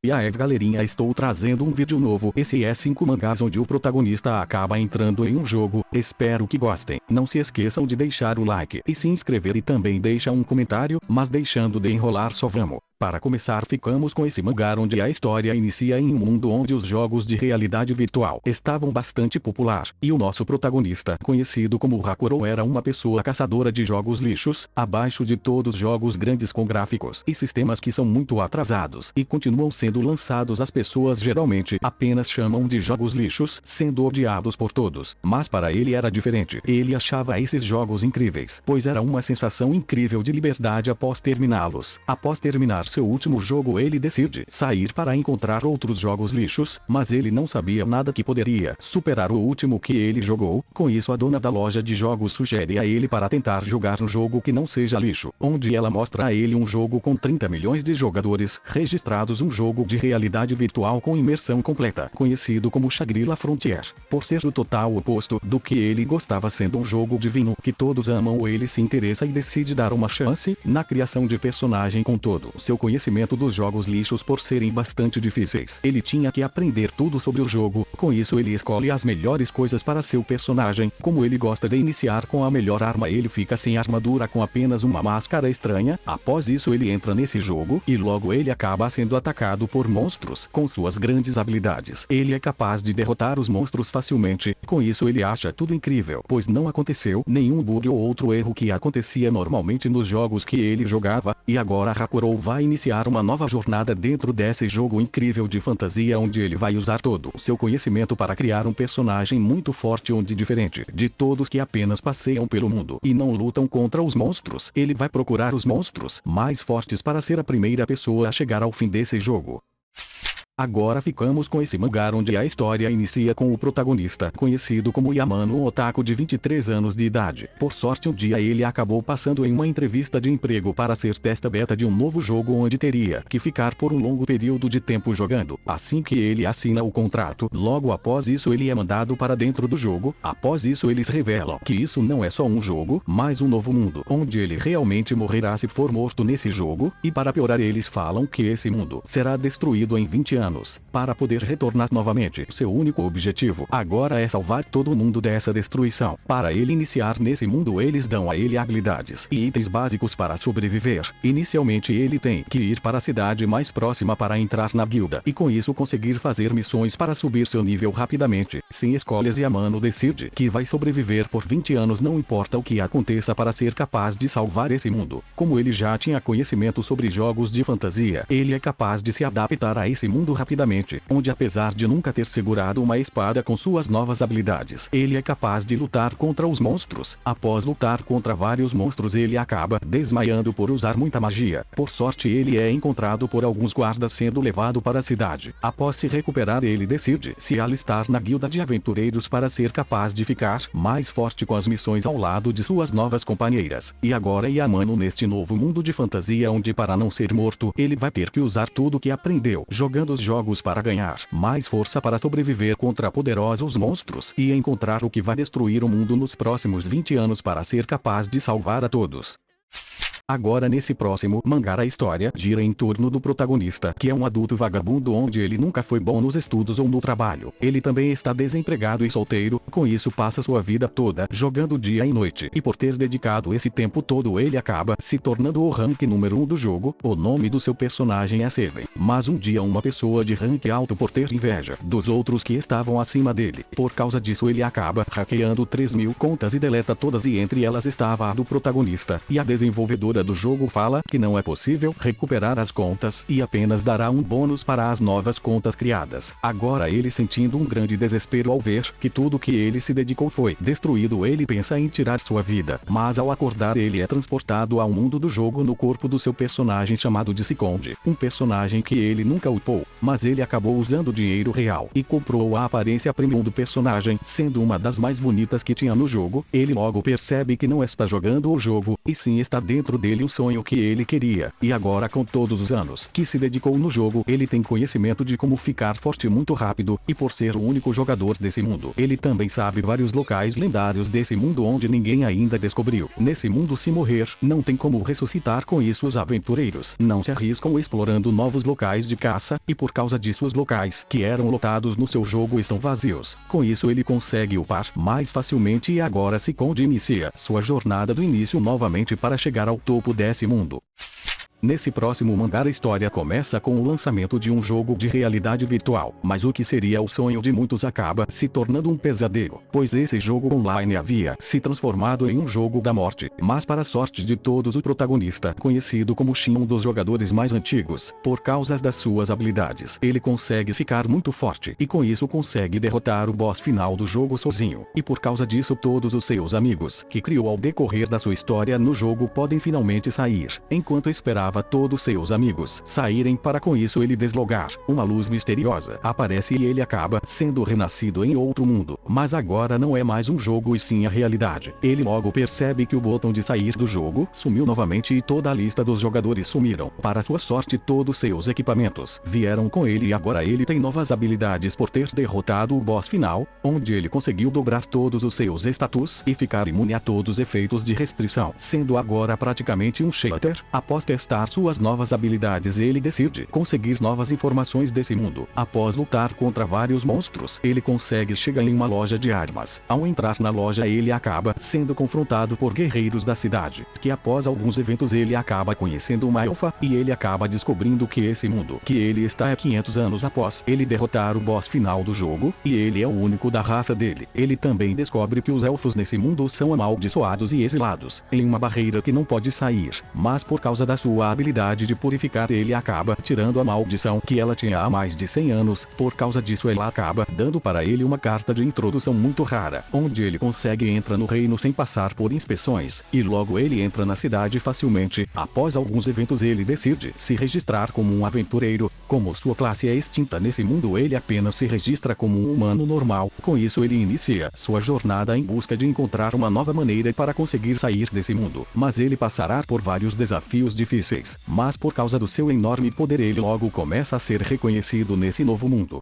E aí galerinha, estou trazendo um vídeo novo. Esse é 5 mangás onde o protagonista acaba entrando em um jogo. Espero que gostem. Não se esqueçam de deixar o like e se inscrever e também deixa um comentário, mas deixando de enrolar só vamos. Para começar, ficamos com esse mangá onde a história inicia em um mundo onde os jogos de realidade virtual estavam bastante popular, e o nosso protagonista, conhecido como Hakuro, era uma pessoa caçadora de jogos lixos, abaixo de todos os jogos grandes com gráficos e sistemas que são muito atrasados e continuam sendo lançados. As pessoas geralmente apenas chamam de jogos lixos, sendo odiados por todos, mas para ele era diferente. Ele achava esses jogos incríveis, pois era uma sensação incrível de liberdade após terminá-los. Após terminar seu último jogo, ele decide sair para encontrar outros jogos lixos, mas ele não sabia nada que poderia superar o último que ele jogou. Com isso, a dona da loja de jogos sugere a ele para tentar jogar um jogo que não seja lixo, onde ela mostra a ele um jogo com 30 milhões de jogadores registrados, um jogo de realidade virtual com imersão completa, conhecido como Shangri-La Frontier. Por ser o total oposto do que ele gostava, sendo um jogo divino que todos amam, ele se interessa e decide dar uma chance na criação de personagem. Com todo o seu conhecimento dos jogos lixos, por serem bastante difíceis, ele tinha que aprender tudo sobre o jogo. Com isso, ele escolhe as melhores coisas para seu personagem. Como ele gosta de iniciar com a melhor arma, ele fica sem armadura com apenas uma máscara estranha. Após isso, ele entra nesse jogo e logo ele acaba sendo atacado por monstros. Com suas grandes habilidades, ele é capaz de derrotar os monstros facilmente. Com isso, ele acha tudo incrível, pois não aconteceu nenhum bug ou outro erro que acontecia normalmente nos jogos que ele jogava. E agora Hakuro vai iniciar uma nova jornada dentro desse jogo incrível de fantasia, onde ele vai usar todo o seu conhecimento para criar um personagem muito forte, onde, diferente de todos que apenas passeiam pelo mundo e não lutam contra os monstros, ele vai procurar os monstros mais fortes para ser a primeira pessoa a chegar ao fim desse jogo. Agora ficamos com esse mangá onde a história inicia com o protagonista, conhecido como Yamano, um otaku de 23 anos de idade. Por sorte, um dia ele acabou passando em uma entrevista de emprego para ser testa beta de um novo jogo onde teria que ficar por um longo período de tempo jogando. Assim que ele assina o contrato, logo após isso ele é mandado para dentro do jogo. Após isso, eles revelam que isso não é só um jogo, mas um novo mundo, onde ele realmente morrerá se for morto nesse jogo, e para piorar, eles falam que esse mundo será destruído em 20 anos. Para poder retornar novamente, seu único objetivo agora é salvar todo mundo dessa destruição. Para ele iniciar nesse mundo, eles dão a ele habilidades e itens básicos para sobreviver. Inicialmente, ele tem que ir para a cidade mais próxima para entrar na guilda e com isso conseguir fazer missões para subir seu nível rapidamente. Sem escolhas, Yamano decide que vai sobreviver por 20 anos, não importa o que aconteça, para ser capaz de salvar esse mundo. Como ele já tinha conhecimento sobre jogos de fantasia, ele é capaz de se adaptar a esse mundo rapidamente, onde, apesar de nunca ter segurado uma espada, com suas novas habilidades, ele é capaz de lutar contra os monstros. Após lutar contra vários monstros, ele acaba desmaiando por usar muita magia. Por sorte, ele é encontrado por alguns guardas sendo levado para a cidade. Após se recuperar, ele decide se alistar na guilda de aventureiros para ser capaz de ficar mais forte com as missões ao lado de suas novas companheiras. E agora Yamano neste novo mundo de fantasia, onde, para não ser morto, ele vai ter que usar tudo que aprendeu jogando os jogos para ganhar mais força para sobreviver contra poderosos monstros e encontrar o que vai destruir o mundo nos próximos 20 anos para ser capaz de salvar a todos. Agora, nesse próximo mangá, a história gira em torno do protagonista, que é um adulto vagabundo onde ele nunca foi bom nos estudos ou no trabalho. Ele também está desempregado e solteiro. Com isso, passa sua vida toda jogando dia e noite, e por ter dedicado esse tempo todo, ele acaba se tornando o rank número 1 do jogo. O nome do seu personagem é Seven. Mas um dia, uma pessoa de rank alto, por ter inveja dos outros que estavam acima dele, por causa disso ele acaba hackeando 3.000 contas e deleta todas, e entre elas estava a do protagonista. E a desenvolvedora do jogo fala que não é possível recuperar as contas e apenas dará um bônus para as novas contas criadas. Agora, ele, sentindo um grande desespero ao ver que tudo que ele se dedicou foi destruído, ele pensa em tirar sua vida, mas ao acordar ele é transportado ao mundo do jogo no corpo do seu personagem chamado de Sikonde, um personagem que ele nunca upou, mas ele acabou usando dinheiro real e comprou a aparência premium do personagem, sendo uma das mais bonitas que tinha no jogo. Ele logo percebe que não está jogando o jogo, e sim está dentro dele um sonho que ele queria, e agora com todos os anos que se dedicou no jogo, ele tem conhecimento de como ficar forte muito rápido, e por ser o único jogador desse mundo, ele também sabe vários locais lendários desse mundo onde ninguém ainda descobriu. Nesse mundo, se morrer, não tem como ressuscitar. Com isso, os aventureiros não se arriscam explorando novos locais de caça, e por causa disso os locais que eram lotados no seu jogo estão vazios. Com isso ele consegue upar mais facilmente e agora se inicia sua jornada do início novamente para chegar ao topo desse mundo. Nesse próximo mangá a história começa com o lançamento de um jogo de realidade virtual, mas o que seria o sonho de muitos acaba se tornando um pesadelo, pois esse jogo online havia se transformado em um jogo da morte. Mas para a sorte de todos, o protagonista, conhecido como Shin, um dos jogadores mais antigos, por causa das suas habilidades, ele consegue ficar muito forte e com isso consegue derrotar o boss final do jogo sozinho. E por causa disso todos os seus amigos, que criou ao decorrer da sua história no jogo, podem finalmente sair, enquanto esperava todos seus amigos saírem para com isso ele deslogar. Uma luz misteriosa aparece e ele acaba sendo renascido em outro mundo, mas agora não é mais um jogo e sim a realidade. Ele logo percebe que o botão de sair do jogo sumiu novamente e toda a lista dos jogadores sumiram. Para sua sorte, todos seus equipamentos vieram com ele e agora ele tem novas habilidades por ter derrotado o boss final, onde ele conseguiu dobrar todos os seus status e ficar imune a todos os efeitos de restrição, sendo agora praticamente um shader. Após testar suas novas habilidades, ele decide conseguir novas informações desse mundo. Após lutar contra vários monstros, ele consegue chegar em uma loja de armas. Ao entrar na loja, ele acaba sendo confrontado por guerreiros da cidade, que após alguns eventos ele acaba conhecendo uma elfa, e ele acaba descobrindo que esse mundo que ele está é 500 anos após ele derrotar o boss final do jogo, e ele é o único da raça dele. Ele também descobre que os elfos nesse mundo são amaldiçoados e exilados em uma barreira que não pode sair, mas por causa da sua habilidade de purificar ele acaba tirando a maldição que ela tinha há mais de 100 anos. Por causa disso ela acaba dando para ele uma carta de introdução muito rara, onde ele consegue entrar no reino sem passar por inspeções, e logo ele entra na cidade facilmente. Após alguns eventos ele decide se registrar como um aventureiro. Como sua classe é extinta nesse mundo, ele apenas se registra como um humano normal. Com isso ele inicia sua jornada em busca de encontrar uma nova maneira para conseguir sair desse mundo, mas ele passará por vários desafios difíceis. Mas por causa do seu enorme poder ele logo começa a ser reconhecido nesse novo mundo.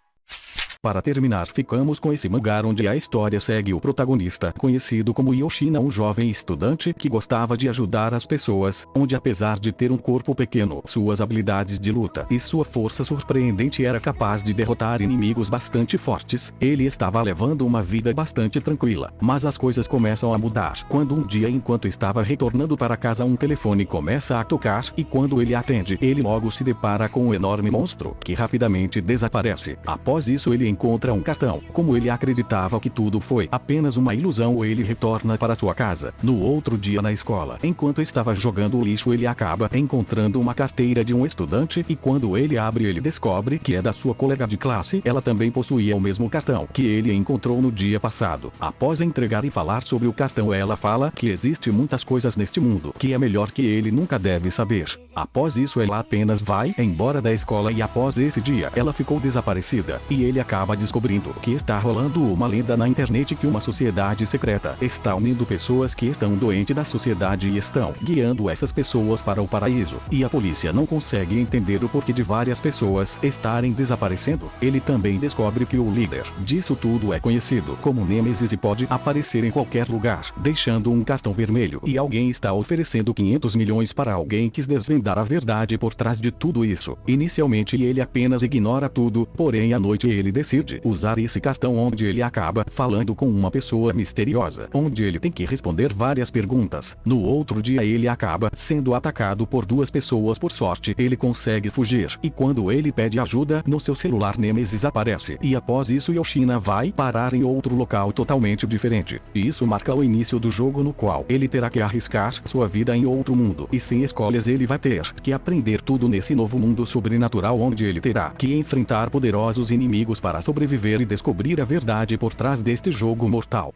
Para terminar, ficamos com esse mangá onde a história segue o protagonista, conhecido como Yoshina, um jovem estudante que gostava de ajudar as pessoas, onde apesar de ter um corpo pequeno, suas habilidades de luta e sua força surpreendente era capaz de derrotar inimigos bastante fortes. Ele estava levando uma vida bastante tranquila, mas as coisas começam a mudar quando um dia, enquanto estava retornando para casa, um telefone começa a tocar e quando ele atende, ele logo se depara com um enorme monstro que rapidamente desaparece. Após isso ele encontra um cartão. Como ele acreditava que tudo foi apenas uma ilusão, ele retorna para sua casa. No outro dia na escola, enquanto estava jogando lixo, ele acaba encontrando uma carteira de um estudante e quando ele abre ele descobre que é da sua colega de classe. Ela também possuía o mesmo cartão que ele encontrou no dia passado. Após entregar e falar sobre o cartão, ela fala que existe muitas coisas neste mundo que é melhor que ele nunca deve saber. Após isso ela apenas vai embora da escola e após esse dia ela ficou desaparecida e ele acaba descobrindo que está rolando uma lenda na internet que uma sociedade secreta está unindo pessoas que estão doentes da sociedade e estão guiando essas pessoas para o paraíso, e a polícia não consegue entender o porquê de várias pessoas estarem desaparecendo. Ele também descobre que o líder disso tudo é conhecido como Nemesis e pode aparecer em qualquer lugar, deixando um cartão vermelho, e alguém está oferecendo 500 milhões para alguém que desvendar a verdade por trás de tudo isso. Inicialmente ele apenas ignora tudo, porém à noite ele decide usar esse cartão onde ele acaba falando com uma pessoa misteriosa, onde ele tem que responder várias perguntas. No outro dia ele acaba sendo atacado por duas pessoas. Por sorte ele consegue fugir, e quando ele pede ajuda no seu celular, Nemesis aparece, e após isso Yoshina vai parar em outro local totalmente diferente. E isso marca o início do jogo, no qual ele terá que arriscar sua vida em outro mundo, e sem escolhas ele vai ter que aprender tudo nesse novo mundo sobrenatural, onde ele terá que enfrentar poderosos inimigos para sobreviver e descobrir a verdade por trás deste jogo mortal.